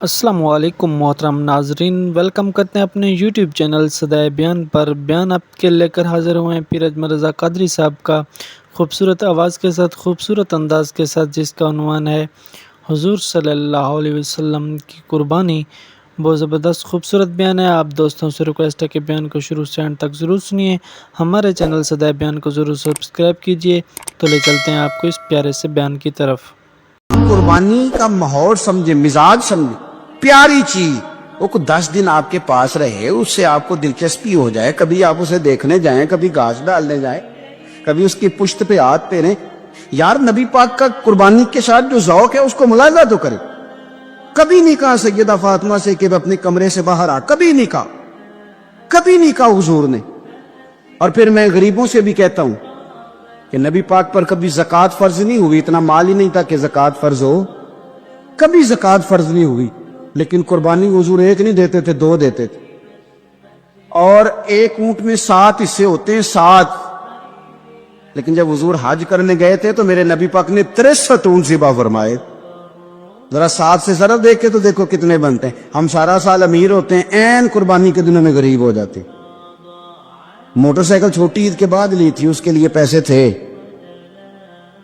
السلام علیکم محترم ناظرین، ویلکم کرتے ہیں اپنے یوٹیوب چینل صدائے بیان پر۔ بیان آپ کے لے کر حاضر ہوئے ہیں پیر اجمل رضا قادری صاحب کا خوبصورت آواز کے ساتھ، خوبصورت انداز کے ساتھ، جس کا عنوان ہے حضور صلی اللہ علیہ وسلم کی قربانی۔ بہت زبردست خوبصورت بیان ہے۔ آپ دوستوں سے ریکویسٹ ہے کہ بیان کو شروع سے اینڈ تک ضرور سنیے۔ ہمارے چینل صدائے بیان کو ضرور سبسکرائب کیجیے۔ تو لے چلتے ہیں آپ کو اس پیارے سے بیان کی طرف۔ قربانی کا ماحول سمجھے، مزاج سمجھے، پیاری چیز وہ کو 10 دن آپ کے پاس رہے، اس سے آپ کو دلچسپی ہو جائے، کبھی آپ اسے دیکھنے جائیں، کبھی گھاس ڈالنے جائیں، کبھی اس کی پشت پہ ہاتھ پھیریں۔ یار نبی پاک کا قربانی کے ساتھ جو ذوق ہے اس کو ملاحظہ تو کرے۔ کبھی نہیں کہا سیدہ فاطمہ سے کہ اپنے کمرے سے باہر آ، کبھی نہیں کہا، کبھی نہیں کہا حضور نے۔ اور پھر میں غریبوں سے بھی کہتا ہوں کہ نبی پاک پر کبھی زکوٰۃ فرض نہیں ہوئی، اتنا مال ہی نہیں تھا کہ زکوٰۃ فرض ہو، کبھی زکوٰۃ فرض نہیں ہوئی، لیکن قربانی حضور ایک نہیں دیتے تھے، 2 دیتے تھے۔ اور ایک اونٹ میں 7 حصے ہوتے ہیں، 7۔ لیکن جب حضور حج کرنے گئے تھے تو میرے نبی پاک نے 63 اونٹ ذبح فرمائے۔ ذرا 7 سے ذرا دیکھ کے تو دیکھو کتنے بنتے ہیں۔ ہم سارا سال امیر ہوتے ہیں، عین قربانی کے دنوں میں غریب ہو جاتے۔ موٹر سائیکل چھوٹی عید کے بعد لی تھی، اس کے لیے پیسے تھے،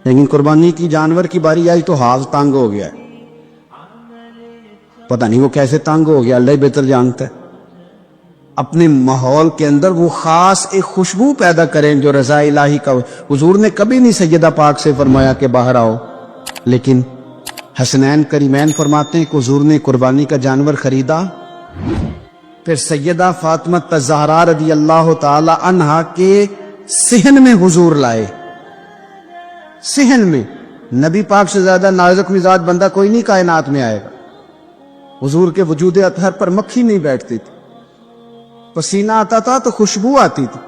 لیکن قربانی کی جانور کی باری آئی تو حاض تنگ ہو گیا ہے۔ پتہ نہیں وہ کیسے تنگ ہو گیا، اللہ ہی بہتر جانتا ہے۔ اپنے ماحول کے اندر وہ خاص ایک خوشبو پیدا کریں جو رضا الہی کا۔ حضور نے کبھی نہیں سیدہ پاک سے فرمایا کہ باہر آؤ، لیکن حسنین کریمین فرماتے ہیں کہ حضور نے قربانی کا جانور خریدا، پھر سیدہ فاطمہ الزہرا رضی اللہ تعالی عنہا کے صحن میں حضور لائے۔ صحن میں نبی پاک سے زیادہ نازک مزاج بندہ کوئی نہیں کائنات میں آئے گا۔ حضور کے وجود اطہر پر مکھی نہیں بیٹھتی تھی، پسینہ آتا تھا تو خوشبو آتی تھی،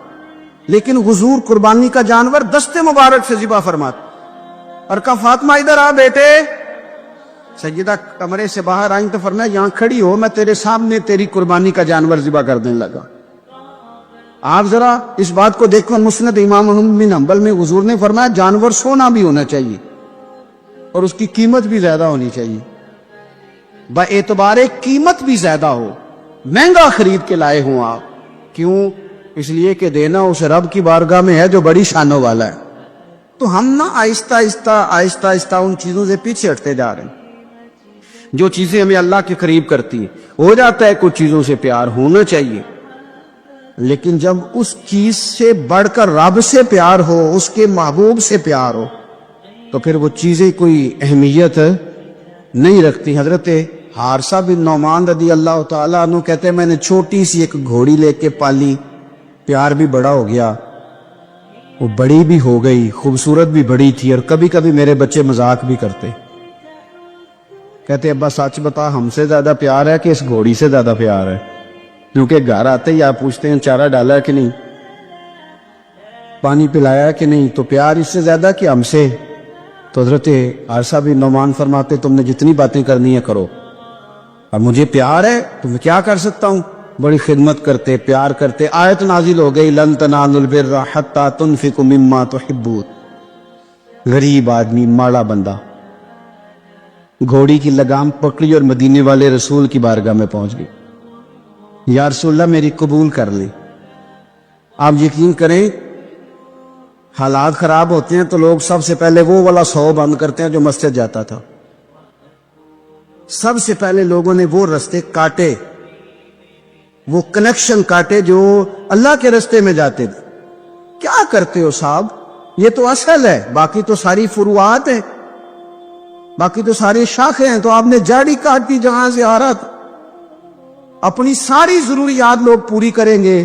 لیکن حضور قربانی کا جانور دست مبارک سے ذبح فرماتے اور کہا فاطمہ ادھر آ بیٹے۔ سیدہ کمرے سے باہر آئیں تو فرمایا یہاں کھڑی ہو، میں تیرے سامنے تیری قربانی کا جانور ذبح کرنے لگا۔ آپ ذرا اس بات کو دیکھو، مسند امام احمد بن حنبل میں حضور نے فرمایا جانور سونا بھی ہونا چاہیے اور اس کی قیمت بھی زیادہ ہونی چاہیے، با اعتبار قیمت بھی زیادہ ہو، مہنگا خرید کے لائے ہوں آپ۔ کیوں؟ اس لیے کہ دینا اس رب کی بارگاہ میں ہے جو بڑی شانوں والا ہے۔ تو ہم نا آہستہ آہستہ ان چیزوں سے پیچھے ہٹتے جا رہے ہیں جو چیزیں ہمیں اللہ کے قریب کرتی ہیں۔ ہو جاتا ہے کچھ چیزوں سے پیار ہونا چاہیے، لیکن جب اس چیز سے بڑھ کر رب سے پیار ہو، اس کے محبوب سے پیار ہو، تو پھر وہ چیزیں کوئی اہمیت نہیں رکھتی۔ حضرت حارثہ بن نعمان رضی اللہ تعالیٰ عنہ کہتے ہیں میں نے چھوٹی سی ایک گھوڑی لے کے پالی، پیار بھی بڑا ہو گیا، وہ بڑی بھی ہو گئی، خوبصورت بھی بڑی تھی، اور کبھی کبھی میرے بچے مذاق بھی کرتے، کہتے ابا سچ بتا ہم سے زیادہ پیار ہے کہ اس گھوڑی سے زیادہ پیار ہے؟ کیونکہ گھر آتے ہی آپ پوچھتے ہیں چارہ ڈالا ہے کہ نہیں، پانی پلایا ہے کہ نہیں، تو پیار اس سے زیادہ کہ ہم سے؟ تو حضرت حارثہ بن نعمان فرماتے تم نے جتنی باتیں کرنی ہے کرو، اور مجھے پیار ہے تو میں کیا کر سکتا ہوں؟ بڑی خدمت کرتے، پیار کرتے۔ آیت نازل ہو گئی لن تنالوا البر حتی تنفقوا مما تحبون۔ غریب آدمی، ماڑا بندہ، گھوڑی کی لگام پکڑی اور مدینے والے رسول کی بارگاہ میں پہنچ گئی، یا رسول اللہ میری قبول کر لیں۔ آپ یقین کریں حالات خراب ہوتے ہیں تو لوگ سب سے پہلے وہ والا 100 بند کرتے ہیں جو مسجد جاتا تھا۔ سب سے پہلے لوگوں نے وہ رستے کاٹے، وہ کنیکشن کاٹے جو اللہ کے رستے میں جاتے تھے۔ کیا کرتے ہو صاحب؟ یہ تو اصل ہے، باقی تو ساری فروعات ہیں، باقی تو ساری شاخیں ہیں۔ تو آپ نے جاڑی کاٹ دی جہاں سے آ رہا تھا۔ اپنی ساری ضروریات لوگ پوری کریں گے،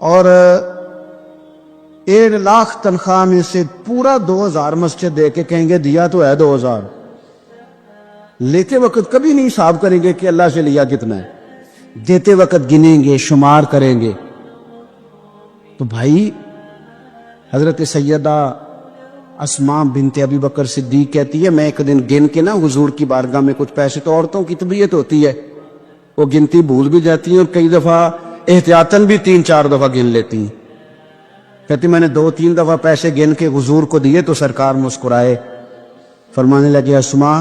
اور 1 لاکھ تنخواہ میں سے پورا 2000 مسجد دے کے کہیں گے دیا تو ہے 2000۔ لیتے وقت کبھی نہیں حساب کریں گے کہ اللہ سے لیا کتنا ہے، دیتے وقت گنیں گے، شمار کریں گے۔ تو بھائی حضرت سیدہ اسماء بنت ابی بکر صدیق کہتی ہے میں ایک دن گن کے نا حضور کی بارگاہ میں کچھ پیسے، تو عورتوں کی طبیعت ہوتی ہے وہ گنتی بھول بھی جاتی ہیں، اور کئی دفعہ احتیاطاً بھی 3-4 دفعہ گن لیتی ہیں۔ کہتی میں نے 2-3 دفعہ پیسے گن کے حضور کو دیے تو سرکار مسکرائے، فرمانے لگے اسماء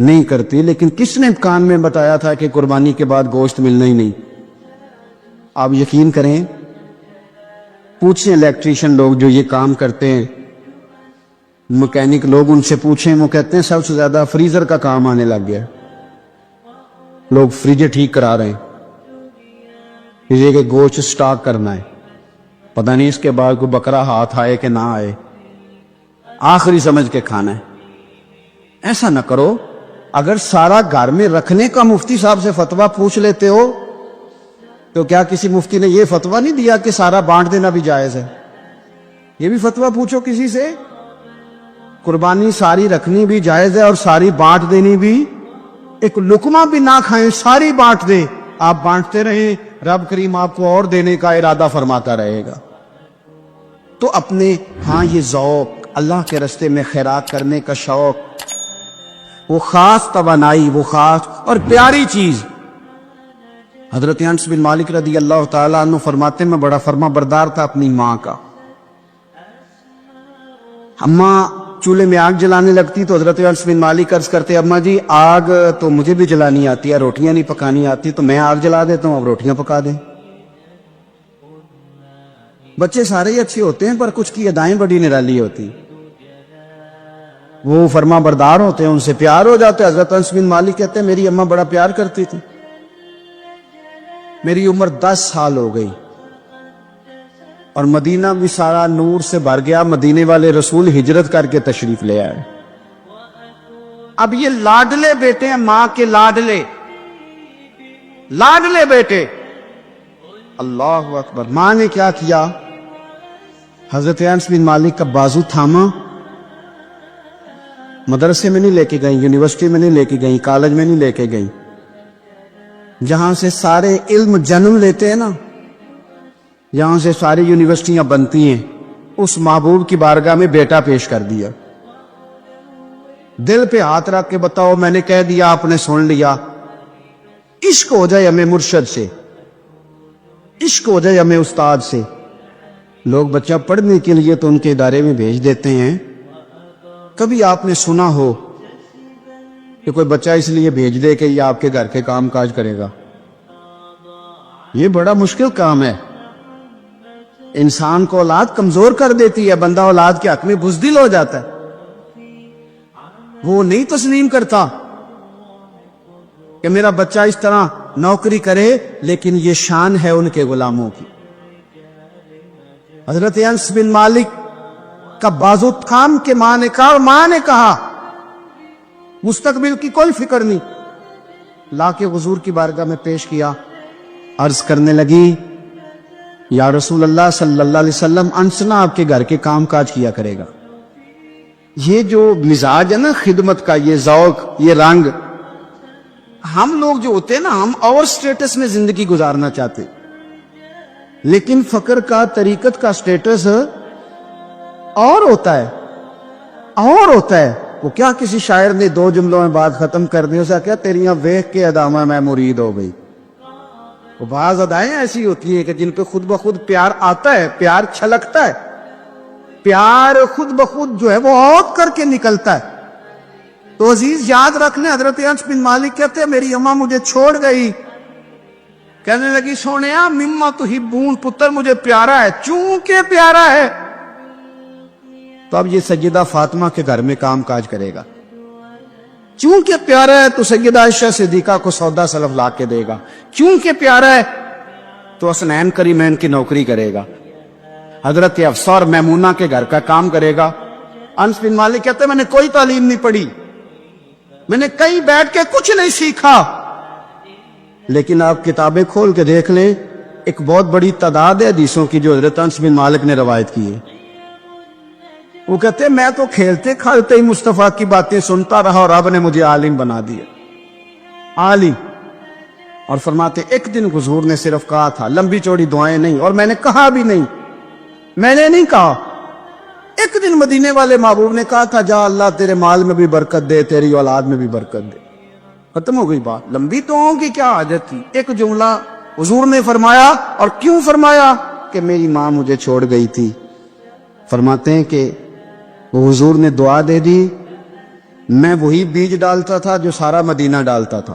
نہیں کرتی، لیکن کس نے کان میں بتایا تھا کہ قربانی کے بعد گوشت ملنا ہی نہیں؟ آپ یقین کریں، پوچھیں الیکٹریشین لوگ جو یہ کام کرتے ہیں، مکینک لوگ، ان سے پوچھیں، وہ کہتے ہیں سب سے زیادہ فریزر کا کام آنے لگ گیا، لوگ فریجیں ٹھیک کرا رہے ہیں، یہ کہ گوشت سٹاک کرنا ہے، پتہ نہیں اس کے بعد کوئی بکرا ہاتھ آئے کہ نہ آئے، آخری سمجھ کے کھانا ہے۔ ایسا نہ کرو، اگر سارا گھر میں رکھنے کا مفتی صاحب سے فتویٰ پوچھ لیتے ہو تو کیا کسی مفتی نے یہ فتویٰ نہیں دیا کہ سارا بانٹ دینا بھی جائز ہے؟ یہ بھی فتویٰ پوچھو کسی سے، قربانی ساری رکھنی بھی جائز ہے اور ساری بانٹ دینی بھی، ایک لقمہ بھی نہ کھائیں، ساری بانٹ دیں، آپ بانٹتے رہیں، رب کریم آپ کو اور دینے کا ارادہ فرماتا رہے گا۔ تو اپنے ہاں یہ ذوق، اللہ کے راستے میں خیرات کرنے کا شوق، وہ خاص توانائی، وہ خاص اور پیاری چیز۔ حضرت انس بن مالک رضی اللہ تعالیٰ عنہ فرماتے میں بڑا فرما بردار تھا اپنی ماں کا۔ اماں چولہے میں آگ جلانے لگتی تو حضرت انس بن مالک عرض کرتے، اماں جی آگ تو مجھے بھی جلانی آتی ہے، روٹیاں نہیں پکانی آتی، تو میں آگ جلا دیتا ہوں، اب روٹیاں پکا دیں۔ بچے سارے ہی اچھے ہوتے ہیں پر کچھ کی ادائیں بڑی نرالی ہوتی، وہ فرما بردار ہوتے ہیں، ان سے پیار ہو جاتے۔ حضرت انس بن مالک کہتے ہیں میری اماں بڑا پیار کرتی تھی، میری عمر 10 سال ہو گئی اور مدینہ بھی سارا نور سے بھر گیا، مدینے والے رسول ہجرت کر کے تشریف لے آئے۔ اب یہ لاڈلے بیٹے ہیں، ماں کے لاڈلے لاڈلے بیٹے، اللہ اکبر۔ ماں نے کیا کیا، حضرت انس بن مالک کا بازو تھاما، مدرسے میں نہیں لے کے گئیں، یونیورسٹی میں نہیں لے کے گئیں، کالج میں نہیں لے کے گئیں، جہاں سے سارے علم جنم لیتے ہیں نا، جہاں سے ساری یونیورسٹیاں بنتی ہیں، اس محبوب کی بارگاہ میں بیٹا پیش کر دیا۔ دل پہ ہاتھ رکھ کے بتاؤ، میں نے کہہ دیا، آپ نے سن لیا، عشق ہو جائے ہمیں مرشد سے، عشق ہو جائے ہمیں استاد سے۔ لوگ بچہ پڑھنے کے لیے تو ان کے ادارے میں بھیج دیتے ہیں، کبھی آپ نے سنا ہو کہ کوئی بچہ اس لیے بھیج دے کہ یہ آپ کے گھر کے کام کاج کرے گا؟ یہ بڑا مشکل کام ہے، انسان کو اولاد کمزور کر دیتی ہے، بندہ اولاد کے حق میں بزدل ہو جاتا ہے، وہ نہیں تسلیم کرتا کہ میرا بچہ اس طرح نوکری کرے، لیکن یہ شان ہے ان کے غلاموں کی۔ حضرت انس بن مالک کا بازو تھام کے ماں نے کہا، اور ماں نے کہا مستقبل کی کوئی فکر نہیں، لا کے حضور کی بارگاہ میں پیش کیا، عرض کرنے لگی یا رسول اللہ صلی اللہ علیہ وسلم، انس نہ آپ کے گھر کے کام کاج کیا کرے گا۔ یہ جو مزاج ہے نا خدمت کا، یہ ذوق، یہ رنگ، ہم لوگ جو ہوتے ہیں نا، ہم اور سٹیٹس میں زندگی گزارنا چاہتے، لیکن فقر کا، طریقت کا سٹیٹس اور ہوتا ہے، اور ہوتا ہے۔ وہ کیا کسی شاعر نے 2 جملوں میں بات ختم کر دی، اسے کیا تیریاں ویکھ کے ادامہ میں مرید ہو گئی۔ وہ بعض ادائیں ایسی ہوتی ہیں کہ جن پہ خود بخود پیار آتا ہے، پیار چھلکتا ہے، پیار خود بخود جو ہے وہ عود کر کے نکلتا ہے۔ تو عزیز یاد رکھنے، حضرت انس بن مالک کہتے ہیں میری اماں مجھے چھوڑ گئی، کہنے لگی سونیا مما تحبون، پتر مجھے پیارا ہے، چونکہ پیارا ہے تو اب یہ سیدہ فاطمہ کے گھر میں کام کاج کرے گا، چونکہ پیارا ہے تو سیدہ عائشہ صدیقہ کو سودا سلف لا کے دے گا، چونکہ پیارا ہے تو حسنین کریمین کی نوکری کرے گا، حضرت حفصہ اور میمونہ کے گھر کا کام کرے گا۔ انس بن مالک کہتے ہیں میں نے کوئی تعلیم نہیں پڑھی، میں نے کہیں بیٹھ کے کچھ نہیں سیکھا، لیکن آپ کتابیں کھول کے دیکھ لیں، ایک بہت بڑی تعداد ہے حدیثوں کی جو حضرت انس بن مالک نے روایت کی ہے۔ وہ کہتے ہیں میں تو کھیلتے کھالتے ہی مصطفیٰ کی باتیں سنتا رہا اور رب نے مجھے عالم بنا دیا، عالم۔ اور فرماتے ایک دن حضور نے صرف کہا تھا، لمبی چوڑی دعائیں نہیں، اور میں نے کہا بھی نہیں، میں نے نہیں کہا، ایک دن مدینے والے محبوب نے کہا تھا جا اللہ تیرے مال میں بھی برکت دے، تیری اولاد میں بھی برکت دے، ختم ہو گئی بات۔ لمبی دعاؤں کی کیا حاجت تھی؟ ایک جملہ حضور نے فرمایا، اور کیوں فرمایا؟ کہ میری ماں مجھے چھوڑ گئی تھی۔ فرماتے ہیں کہ وہ حضور نے دعا دے دی، میں وہی بیج ڈالتا تھا جو سارا مدینہ ڈالتا تھا،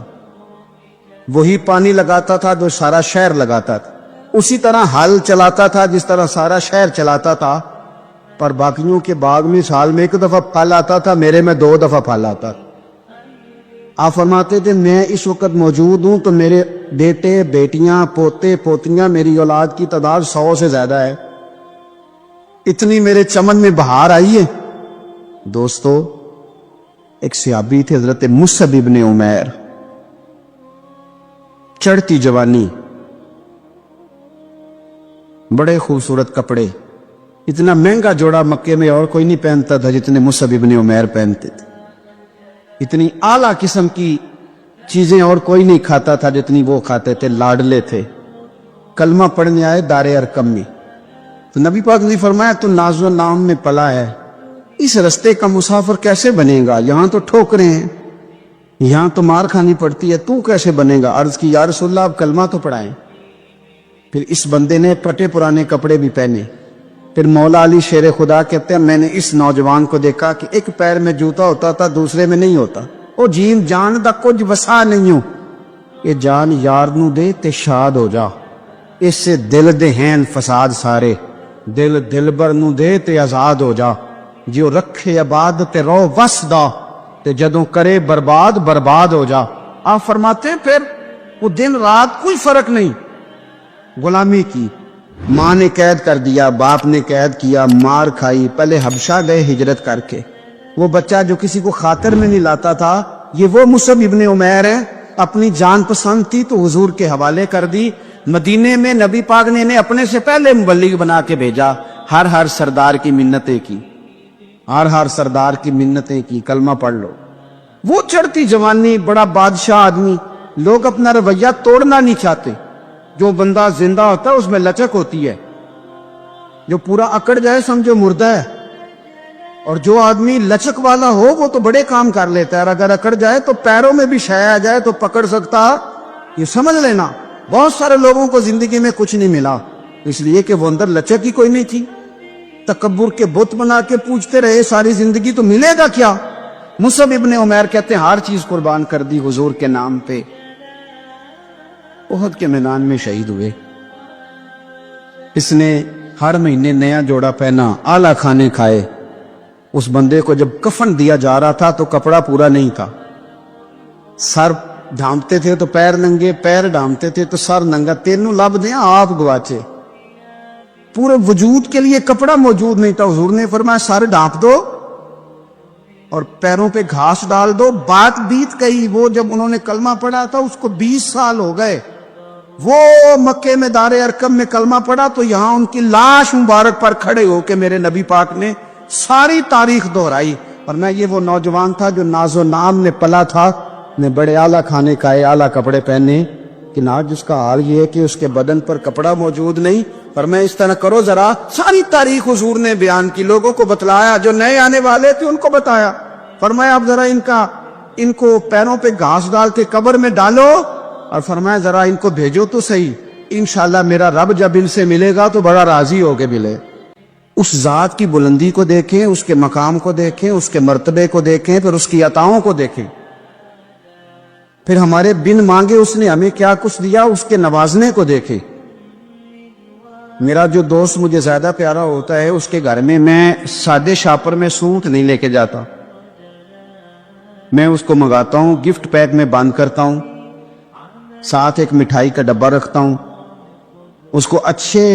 وہی پانی لگاتا تھا جو سارا شہر لگاتا تھا، اسی طرح حل چلاتا تھا جس طرح سارا شہر چلاتا تھا، پر باقیوں کے باغ میں سال میں 1 دفعہ پھل آتا تھا، میرے میں 2 دفعہ پھل آتا تھا۔ آپ فرماتے تھے میں اس وقت موجود ہوں تو میرے بیٹے بیٹیاں پوتے پوتیاں میری اولاد کی تعداد 100 سے زیادہ ہے، اتنی میرے چمن میں بہار آئی ہے۔ دوستو، ایک صحابی تھے حضرت مصعب ابن عمیر، چڑھتی جوانی، بڑے خوبصورت کپڑے، اتنا مہنگا جوڑا مکے میں اور کوئی نہیں پہنتا تھا جتنے مصعب ابن عمیر پہنتے تھے، اتنی اعلیٰ قسم کی چیزیں اور کوئی نہیں کھاتا تھا جتنی وہ کھاتے تھے، لاڈلے تھے۔ کلمہ پڑھنے آئے دار ارقم میں، تو نبی پاک نے فرمایا تو ناز و نام میں پلا ہے، اس رستے کا مسافر کیسے بنے گا؟ یہاں تو ٹھوکریں ہیں، یہاں تو مار کھانی پڑتی ہے، تو کیسے بنے گا؟ عرض کی یا رسول اللہ آپ کلمہ تو پڑھائیں۔ پھر اس بندے نے پھٹے پرانے کپڑے بھی پہنے۔ پھر مولا علی شیر خدا کہتے ہیں میں نے اس نوجوان کو دیکھا کہ ایک پیر میں جوتا ہوتا تھا دوسرے میں نہیں ہوتا، او جیم جان دا کچھ وسا نہیں ہوں، یہ جان یار نو دے تے شاد ہو جا، اس سے دل دے ہیں فساد سارے، دل دلبر نو دے تے آزاد ہو جا، جو رکھے آباد تے رو وس دا تے جدوں کرے برباد برباد ہو جا۔ آپ فرماتے ہیں پھر وہ دن رات کوئی فرق نہیں، غلامی کی، ماں نے قید کر دیا، باپ نے قید کیا، مار کھائی، پہلے حبشہ گئے ہجرت کر کے، وہ بچہ جو کسی کو خاطر میں نہیں لاتا تھا، یہ وہ مصعب ابن عمیر ہے، اپنی جان پسند تھی تو حضور کے حوالے کر دی۔ مدینے میں نبی پاک نے انہیں اپنے سے پہلے مبلغ بنا کے بھیجا، ہر سردار کی منتیں کی، ہر سردار کی منتیں کی، کلمہ پڑھ لو۔ وہ چڑھتی جوانی، بڑا بادشاہ آدمی، لوگ اپنا رویہ توڑنا نہیں چاہتے، جو بندہ زندہ ہوتا ہے اس میں لچک ہوتی ہے، جو پورا اکڑ جائے سمجھو مردہ ہے، اور جو آدمی لچک والا ہو وہ تو بڑے کام کر لیتا ہے، اور اگر اکڑ جائے تو پیروں میں بھی شے آ جائے تو پکڑ سکتا، یہ سمجھ لینا۔ بہت سارے لوگوں کو زندگی میں کچھ نہیں ملا اس لیے کہ وہ اندر لچک ہی کوئی نہیں تھی، تکبر کے بت بنا کے پوچھتے رہے ساری زندگی تو ملے گا کیا؟ مصعب ابن عمیر کہتے ہیں ہر چیز قربان کر دی حضور کے نام پہ، احد کے میدان میں شہید ہوئے۔ اس نے ہر مہینے نیا جوڑا پہنا، اعلیٰ کھانے کھائے۔ اس بندے کو جب کفن دیا جا رہا تھا تو کپڑا پورا نہیں تھا، سر ڈھانپتے تھے تو پیر ننگے، پیر ڈھانپتے تھے تو سر ننگا، تینوں لب دیں آپ گواچے، پورے وجود کے لیے کپڑا موجود نہیں تھا۔ حضور نے فرمایا سر ڈھانپ دو اور پیروں پہ گھاس ڈال دو۔ بات بیت گئی، وہ جب انہوں نے کلمہ پڑھا تھا اس کو 20 سال ہو گئے، وہ مکے میں دار ارقم میں کلمہ پڑھا تو یہاں ان کی لاش مبارک پر کھڑے ہو کے میرے نبی پاک نے ساری تاریخ دہرائی۔ اور میں یہ وہ نوجوان تھا جو ناز و نام میں پلا تھا، نے بڑے اعلیٰ کھانے کھائے، اعلیٰ کپڑے پہنے، کہ آج اس کا حال یہ ہے کہ اس کے بدن پر کپڑا موجود نہیں۔ پر میں اس طرح کرو ذرا، ساری تاریخ حضور نے بیان کی، لوگوں کو بتلایا، جو نئے آنے والے تھے ان کو بتایا۔ فرمایا اب ذرا ان کو پیروں پہ گھاس ڈال کے قبر میں ڈالو، اور فرمایا ذرا ان کو بھیجو تو صحیح، انشاءاللہ میرا رب جب ان سے ملے گا تو بڑا راضی ہو کے ملے۔ اس ذات کی بلندی کو دیکھیں، اس کے مقام کو دیکھیں، اس کے مرتبے کو دیکھیں، پھر اس کی عطاؤں کو دیکھیں، پھر ہمارے بن مانگے اس نے ہمیں کیا کچھ دیا، اس کے نوازنے کو دیکھیں۔ میرا جو دوست مجھے زیادہ پیارا ہوتا ہے اس کے گھر میں میں سادے شاپر میں سونٹ نہیں لے کے جاتا، میں اس کو منگاتا ہوں، گفٹ پیک میں بند کرتا ہوں، ساتھ ایک مٹھائی کا ڈبہ رکھتا ہوں، اس کو اچھے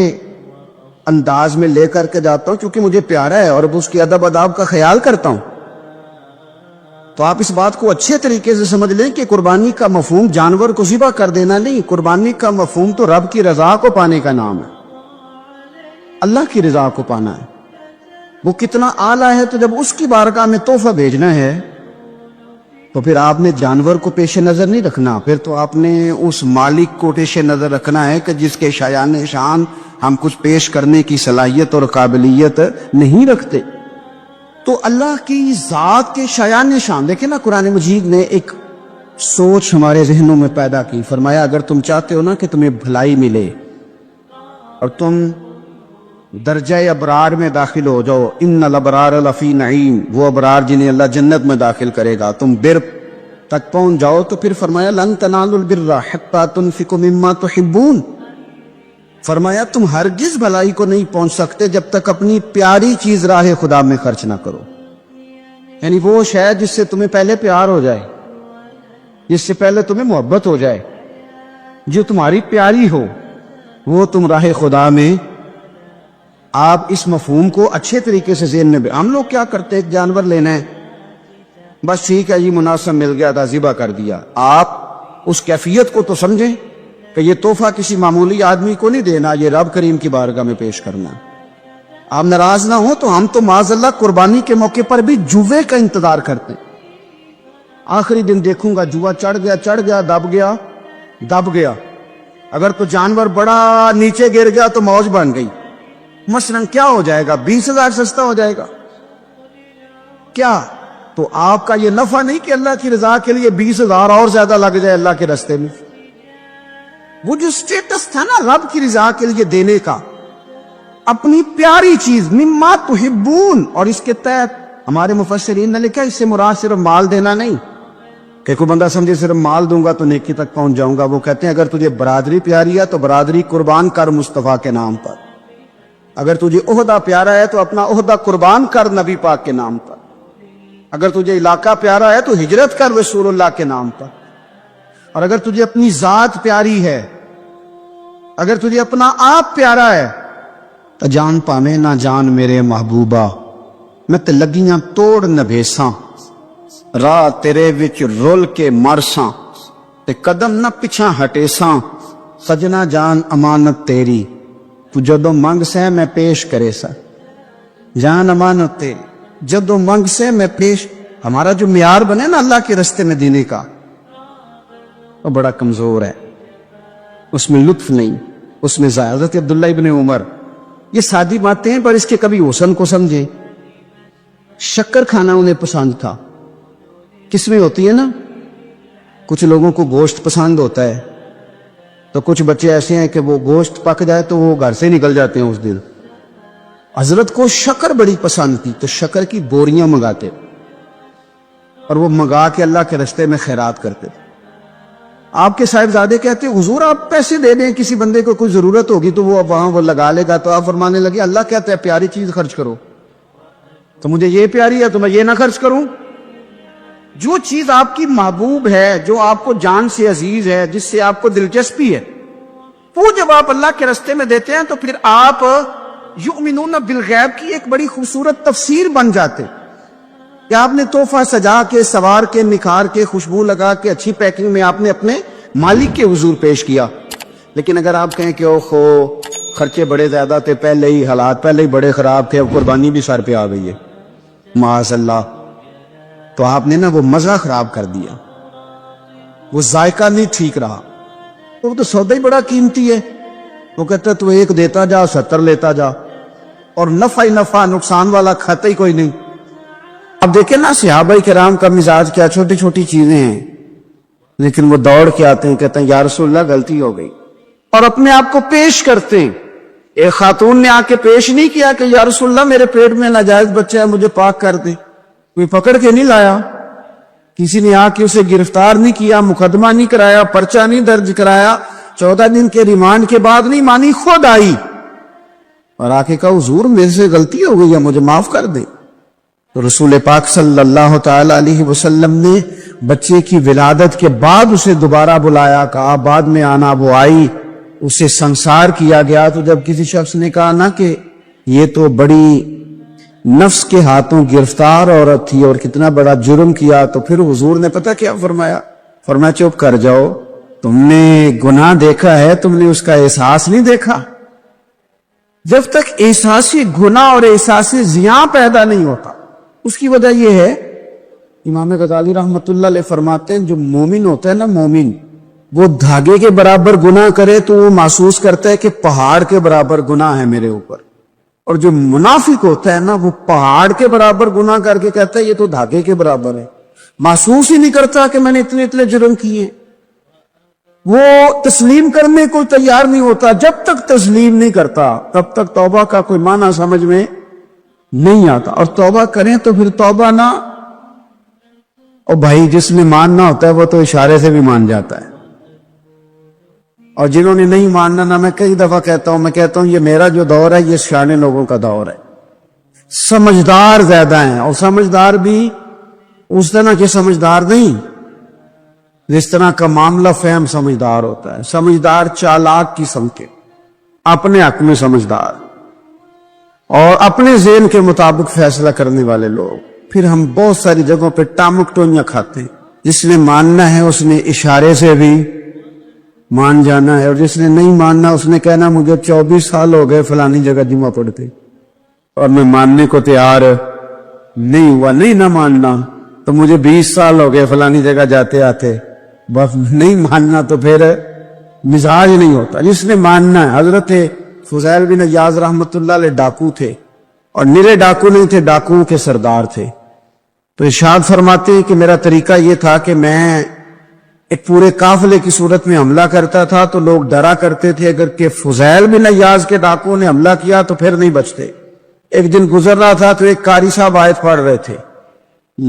انداز میں لے کر کے جاتا ہوں کیونکہ مجھے پیارا ہے اور اس کی ادب آداب کا خیال کرتا ہوں۔ تو آپ اس بات کو اچھے طریقے سے سمجھ لیں کہ قربانی کا مفہوم جانور کو ذبح کر دینا نہیں، قربانی کا مفہوم تو رب کی رضا کو پانے کا نام ہے، اللہ کی رضا کو پانا ہے۔ وہ کتنا اعلیٰ ہے، تو جب اس کی بارگاہ میں تحفہ بھیجنا ہے تو پھر آپ نے جانور کو پیش نظر نہیں رکھنا، پھر تو آپ نے اس مالک کو پیش نظر رکھنا ہے کہ جس کے شایان شان ہم کچھ پیش کرنے کی صلاحیت اور قابلیت نہیں رکھتے۔ تو اللہ کی ذات کے شایان شان دیکھیں نا، قرآن مجید نے ایک سوچ ہمارے ذہنوں میں پیدا کی، فرمایا اگر تم چاہتے ہو نا کہ تمہیں بھلائی ملے اور تم درجہ ابرار میں داخل ہو جاؤ. ان الابرار لفی نعیم, وہ ابرار جنہیں اللہ جنت میں داخل کرے گا. تم بر تک پہنچ جاؤ تو پھر فرمایا لن تنالوا البر حتی تنفقوا مما تحبون. فرمایا تم ہرگز بھلائی کو نہیں پہنچ سکتے جب تک اپنی پیاری چیز راہ خدا میں خرچ نہ کرو. یعنی وہ شے جس سے تمہیں پہلے پیار ہو جائے, جس سے پہلے تمہیں محبت ہو جائے, جو تمہاری پیاری ہو, وہ تم راہ خدا میں. آپ اس مفہوم کو اچھے طریقے سے ذہن میں ہم لوگ کیا کرتے ہیں, ایک جانور لینا ہے, بس ٹھیک ہے جی مناسب مل گیا تھا ذبح کر دیا. آپ اس کیفیت کو تو سمجھیں کہ یہ تحفہ کسی معمولی آدمی کو نہیں دینا, یہ رب کریم کی بارگاہ میں پیش کرنا. آپ ناراض نہ ہو تو ہم تو معاذ اللہ قربانی کے موقع پر بھی جوے کا انتظار کرتے ہیں. آخری دن دیکھوں گا جوا چڑھ گیا دب گیا. اگر تو جانور بڑا نیچے گر گیا تو موج بن گئی. مثلاً کیا ہو جائے گا, 20,000 سستا ہو جائے گا کیا؟ تو آپ کا یہ نفع نہیں کہ اللہ کی رضا کے لیے 20,000 اور زیادہ لگ جائے اللہ کے راستے میں. وہ جو سٹیٹس تھا نا رب کی رضا کے لیے دینے کا, اپنی پیاری چیز مما تحبون. اور اس کے تحت ہمارے مفسرین نے لکھا اس سے مراد صرف مال دینا نہیں کہ کوئی بندہ سمجھے صرف مال دوں گا تو نیکی تک پہنچ جاؤں گا. وہ کہتے ہیں اگر تجھے برادری پیاری ہے تو برادری قربان کر مصطفیٰ کے نام پر. اگر تجھے عہدہ پیارا ہے تو اپنا عہدہ قربان کر نبی پاک کے نام پر. اگر تجھے علاقہ پیارا ہے تو ہجرت کر رسول اللہ کے نام پر. اور اگر تجھے اپنی ذات پیاری ہے, اگر تجھے اپنا آپ پیارا ہے تو جان پاویں نہ جان میرے محبوبہ, میں تے لگیاں توڑ نبھیساں, راہ تیرے وچ رول کے مرساں, تے قدم نہ پچھاں ہٹیساں. سجنا جان امانت تیری, تو جدو منگ سے میں پیش کرے سا. جان امانت تیری, جدو منگ سے میں پیش. ہمارا جو معیار بنے نا اللہ کے راستے میں دینے کا, وہ بڑا کمزور ہے. اس میں لطف نہیں, اس میں حضرت عبداللہ ابن عمر, یہ سادی باتیں ہیں پر اس کے کبھی حسن کو سمجھے. شکر کھانا انہیں پسند تھا. کس میں ہوتی ہے نا, کچھ لوگوں کو گوشت پسند ہوتا ہے تو کچھ بچے ایسے ہیں کہ وہ گوشت پک جائے تو وہ گھر سے نکل جاتے ہیں اس دن. حضرت کو شکر بڑی پسند تھی تو شکر کی بوریاں منگاتے اور وہ منگا کے اللہ کے راستے میں خیرات کرتے تھے. آپ کے صاحبزادے کہتے حضور آپ پیسے دے دیں, کسی بندے کو کوئی ضرورت ہوگی تو وہ وہاں وہ لگا لے گا. تو آپ فرمانے لگے اللہ کہتا ہے پیاری چیز خرچ کرو, تو مجھے یہ پیاری ہے تو میں یہ نہ خرچ کروں. جو چیز آپ کی محبوب ہے, جو آپ کو جان سے عزیز ہے, جس سے آپ کو دلچسپی ہے, وہ جب آپ اللہ کے راستے میں دیتے ہیں تو پھر آپ یؤمنون بالغیب کی ایک بڑی خوبصورت تفسیر بن جاتے کہ آپ نے تحفہ سجا کے, سوار کے, نکھار کے, خوشبو لگا کے, اچھی پیکنگ میں آپ نے اپنے مالک کے حضور پیش کیا. لیکن اگر آپ کہیں کہ اوہو خرچے بڑے زیادہ تھے, پہلے ہی حالات پہلے ہی بڑے خراب تھے, اب قربانی بھی سر پہ آ گئی ہے معاذ اللہ, تو آپ نے نا وہ مزہ خراب کر دیا, وہ ذائقہ نہیں ٹھیک رہا. وہ تو سودا ہی بڑا قیمتی ہے. وہ کہتا ہے تو ایک دیتا جا 70 لیتا جا, اور نفع ہی نفع, نقصان والا کھاتا ہی کوئی نہیں. اب دیکھیں نا صحابہ کرام کا مزاج کیا, چھوٹی چھوٹی چیزیں ہیں لیکن وہ دوڑ کے آتے ہیں, کہتے ہیں یا رسول اللہ غلطی ہو گئی, اور اپنے آپ کو پیش کرتے ہیں. ایک خاتون نے آ کے پیش نہیں کیا کہ یا رسول اللہ میرے پیٹ میں ناجائز بچہ ہے, مجھے پاک کر دے. کوئی پکڑ کے نہیں لایا, کسی نے آ کے اسے گرفتار نہیں کیا, مقدمہ نہیں کرایا, پرچہ نہیں درج کرایا, 14 دن کے ریمانڈ کے بعد نہیں مانی, خود آئی اور آ کے کہا حضور میرے سے غلطی ہو گئی ہے, مجھے معاف کر دے. تو رسول پاک صلی اللہ تعالی علیہ وسلم نے بچے کی ولادت کے بعد اسے دوبارہ بلایا, کہا بعد میں آنا. وہ آئی, اسے سنسار کیا گیا. تو جب کسی شخص نے کہا نا کہ یہ تو بڑی نفس کے ہاتھوں گرفتار عورت تھی اور کتنا بڑا جرم کیا, تو پھر حضور نے پتہ کیا فرمایا, فرمایا چپ کر جاؤ, تم نے گناہ دیکھا ہے, تم نے اس کا احساس نہیں دیکھا. جب تک احساس گناہ اور احساس زیاں پیدا نہیں ہوتا, اس کی وجہ یہ ہے, امام غزالی رحمت اللہ علیہ فرماتے ہیں جو مومن ہوتا ہے نا, مومن وہ دھاگے کے برابر گناہ کرے تو وہ محسوس کرتا ہے کہ پہاڑ کے برابر گناہ ہے میرے اوپر, اور جو منافق ہوتا ہے نا وہ پہاڑ کے برابر گناہ کر کے کہتا ہے یہ تو دھاگے کے برابر ہے, محسوس ہی نہیں کرتا کہ میں نے اتنے اتنے جرم کیے. وہ تسلیم کرنے کو تیار نہیں ہوتا. جب تک تسلیم نہیں کرتا تب تک توبہ کا کوئی معنی سمجھ میں نہیں آتا. اور توبہ کریں تو پھر توبہ نہ. اور بھائی جس نے ماننا ہوتا ہے وہ تو اشارے سے بھی مان جاتا ہے, اور جنہوں نے نہیں ماننا نا, میں کئی دفعہ کہتا ہوں یہ میرا جو دور ہے یہ سیانے لوگوں کا دور ہے. سمجھدار زیادہ ہیں, اور سمجھدار بھی اس طرح کے سمجھدار نہیں جس طرح کا معاملہ فہم سمجھدار ہوتا ہے. سمجھدار چالاک قسم کے, اپنے حق میں سمجھدار اور اپنے ذہن کے مطابق فیصلہ کرنے والے لوگ. پھر ہم بہت ساری جگہوں پہ ٹامک ٹوئیاں کھاتے ہیں. جس نے ماننا ہے اس نے اشارے سے بھی مان جانا ہے, اور جس نے نہیں ماننا اس نے کہنا مجھے 24 سال ہو گئے فلانی جگہ جمعہ پڑھتے اور میں ماننے کو تیار نہیں ہوا. نہیں نہ ماننا تو مجھے 20 سال ہو گئے فلانی جگہ جاتے آتے, بس نہیں ماننا تو پھر مزاج نہیں ہوتا. جس نے ماننا ہے. حضرت فضیل بن عیاض رحمۃ اللہ علیہ ڈاکو تھے, اور نرے ڈاکو نہیں تھے, ڈاکوؤں کے سردار تھے. تو ارشاد فرماتے ہیں کہ میرا طریقہ یہ تھا کہ میں ایک پورے قافلے کی صورت میں حملہ کرتا تھا تو لوگ ڈرا کرتے تھے اگر کہ فضیل بن عیاض کے ڈاکوؤں نے حملہ کیا تو پھر نہیں بچتے. ایک دن گزر رہا تھا تو ایک قاری صاحب آیت پڑھ رہے تھے,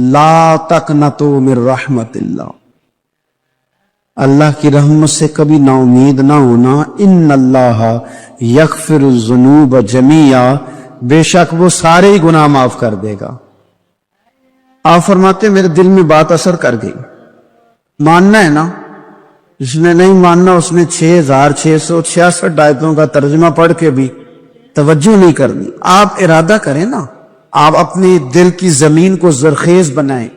لا تقنطوا من رحمت اللہ, اللہ کی رحمت سے کبھی نا امید نہ ہونا. ان اللہ یغفر الذنوب جمیعا, بے شک وہ سارے ہی گناہ معاف کر دے گا. آپ فرماتے میرے دل میں بات اثر کر گئی. ماننا ہے نا, جس نے نہیں ماننا اس نے 6666 آیتوں کا ترجمہ پڑھ کے بھی توجہ نہیں کرنی. آپ ارادہ کریں نا, آپ اپنی دل کی زمین کو زرخیز بنائیں.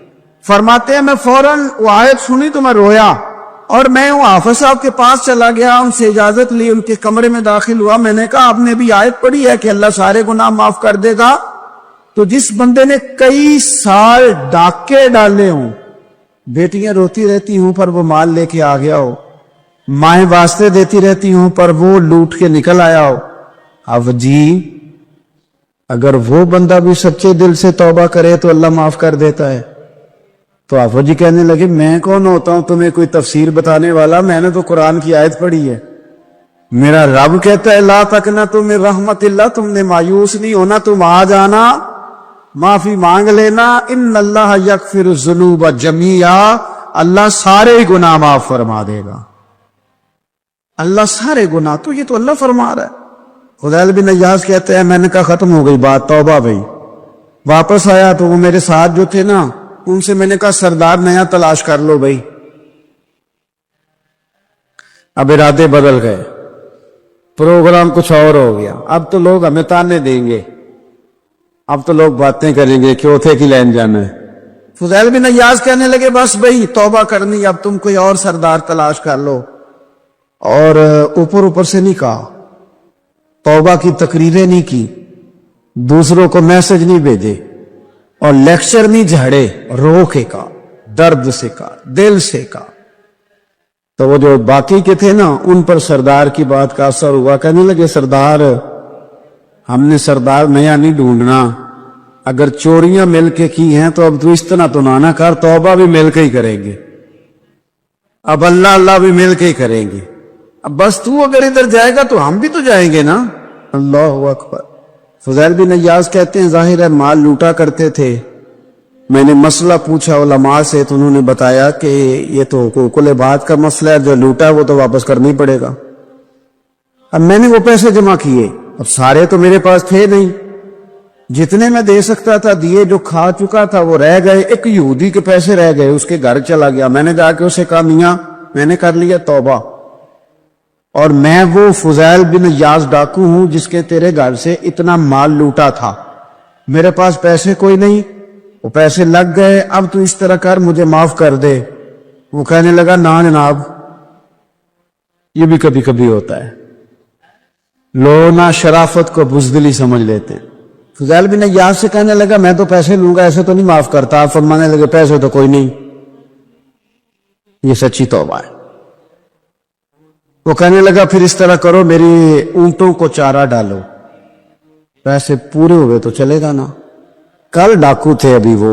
فرماتے ہیں میں فوراً وہ آیت سنی تو میں رویا, اور میں وہ حافظ صاحب کے پاس چلا گیا, ان سے اجازت لی, ان کے کمرے میں داخل ہوا. میں نے کہا آپ نے بھی آیت پڑھی ہے کہ اللہ سارے گناہ معاف کر دے گا؟ تو جس بندے نے کئی سال ڈاکے ڈالے ہوں, بیٹیاں روتی رہتی ہوں پر وہ مال لے کے آ گیا ہو, مائیں واسطے دیتی رہتی ہوں پر وہ لوٹ کے نکل آیا ہو, اب جی اگر وہ بندہ بھی سچے دل سے توبہ کرے تو اللہ معاف کر دیتا ہے. تو آفو جی کہنے لگے میں کون ہوتا ہوں تمہیں کوئی تفسیر بتانے والا, میں نے تو قرآن کی آیت پڑھی ہے. میرا رب کہتا ہے لا تقنطوا من رحمت اللہ, تم نے مایوس نہیں ہونا, تم آ جانا معافی مانگ لینا. ان اللہ یغفر الذنوب جمیعا, اللہ سارے گناہ معاف فرما دے گا. اللہ سارے گناہ, تو یہ تو اللہ فرما رہا ہے. فضیل بن عیاض کہتے ہیں میں نے کہا ختم ہو گئی بات, توبہ بھائی. واپس آیا تو وہ میرے ساتھ جو تھے نا ان سے میں نے کہا سردار نیا تلاش کر لو بھائی. اب ارادے بدل گئے, پروگرام کچھ اور ہو گیا. اب تو لوگ ہمیں تانے دیں گے, اب تو لوگ باتیں کریں گے کہ اوتھے کی لین جانا ہے. فضیل بن عیاض کہنے لگے بس بھائی توبہ کرنی, اب تم کوئی اور سردار تلاش کر لو. اور اوپر سے نہیں کہا, توبہ کی تقریریں نہیں کی, دوسروں کو میسج نہیں بھیجے, اور لیکچر نہیں جھاڑے, رو کے کہا, درد سے کہا, دل سے کہا. تو وہ جو باقی کے تھے نا ان پر سردار کی بات کا اثر ہوا. کہنے لگے سردار ہم نے سردار نیا نہیں ڈھونڈنا, اگر چوریاں مل کے کی ہیں تو اب تو اس طرح تو نہ کر, توبہ بھی مل کے ہی کریں گے, اب اللہ بھی مل کے ہی کریں گے. اب بس تو اگر ادھر جائے گا تو ہم بھی تو جائیں گے نا. اللہ اکبر. فضیل بن عیاض کہتے ہیں ظاہر ہے مال لوٹا کرتے تھے. میں نے مسئلہ پوچھا علماء سے تو انہوں نے بتایا کہ یہ تو کل بات کا مسئلہ ہے, جو لوٹا ہے وہ تو واپس کرنا ہی پڑے گا. اب میں نے وہ پیسے جمع کیے, اب سارے تو میرے پاس تھے نہیں, جتنے میں دے سکتا تھا دیے, جو کھا چکا تھا وہ رہ گئے. ایک یہودی کے پیسے رہ گئے, اس کے گھر چلا گیا. میں نے جا کے اسے کہا میاں میں نے کر لیا توبہ, اور میں وہ فضیل بن عیاض ڈاکو ہوں جس کے تیرے گھر سے اتنا مال لوٹا تھا, میرے پاس پیسے کوئی نہیں, وہ پیسے لگ گئے, اب تو اس طرح کر مجھے معاف کر دے. وہ کہنے لگا نا جناب, یہ بھی کبھی کبھی ہوتا ہے, لوگ نہ شرافت کو بزدلی سمجھ لیتے. فضیل بن عیاض سے کہنے لگا میں تو پیسے لوں گا, ایسے تو نہیں معاف کرتا. آپ فرمانے لگے پیسے تو کوئی نہیں, یہ سچی توبہ ہے. وہ کہنے لگا پھر اس طرح کرو میری اونٹوں کو چارہ ڈالو, پیسے پورے ہوئے تو چلے گا نا. کل ڈاکو تھے ابھی وہ